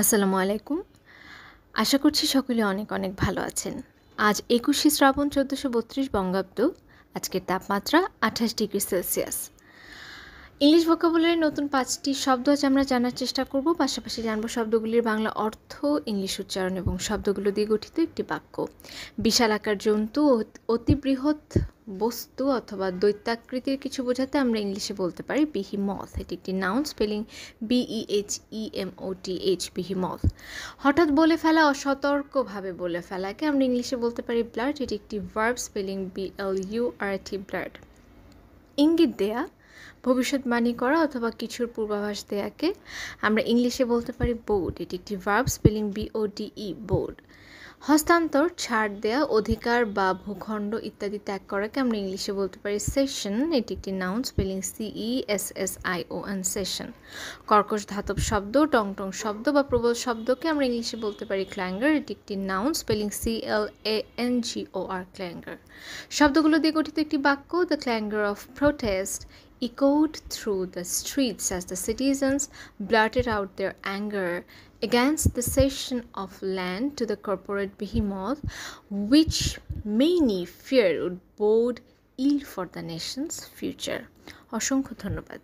আসসালামু আলাইকুম। আশা করছি সকলে অনেক অনেক ভালো আছেন। আজ ২১শে শ্রাবণ ১৪৩২ বঙ্গাব্দ। আজকের তাপমাত্রা ২৮°C। ইংলিশ ভোকাবুলারির নতুন ৫টি শব্দ আজ আমরা জানার চেষ্টা করব। পাশাপাশি জানব শব্দগুলির বাংলা অর্থ, ইংলিশ উচ্চারণ এবং শব্দগুলো দিয়ে গঠিত একটি বাক্য। বিশালাকার জন্তু, অতি বৃহৎ বস্তু অথবা দৈত্যাকৃতির কিছু বোঝাতে আমরা ইংলিশে বলতে পারি বিহিমথ। এটি একটি নাউন, স্পেলিং BEHEMOTH, বিহিমথ। হঠাৎ বলে ফেলা, অসতর্কভাবে বলে ফেলাকে আমরা ইংলিশে বলতে পারি ব্লার্ট। এটি একটি ভার্ব, স্পেলিং BLURT, ব্লার্ট। ইঙ্গিত দেয়া, ভবিষ্যৎবাণী করা অথবা কিছুর পূর্বাভাস দেয়াকে আমরা ইংলিশে বলতে পারি বোর্ড। এটি একটি ভার্ব, স্পেলিং BODE, বোর্ড। হস্তান্তর, ছাড় দেয়া, অধিকার বা ভূখণ্ড ইত্যাদি ত্যাগ করাকে আমরা ইংলিশে বলতে পারি সেশন। এটি একটি নাউন, স্পেলিং CESSION, সেশন। কর্কশ ধাতব শব্দ, টংটং শব্দ বা প্রবল শব্দকে আমরা ইংলিশে বলতে পারি ক্ল্যাঙ্গার। এটি একটি নাউন, স্পেলিং CLANGOR, ক্ল্যাঙ্গার। শব্দগুলো দিয়ে গঠিত একটি বাক্য। The clangour of protest echoed through the streets as the citizens blurted out their anger against the cession of land to the corporate behemoth, which many feared would bode ill for the nation's future. অসংখ্য ধন্যবাদ।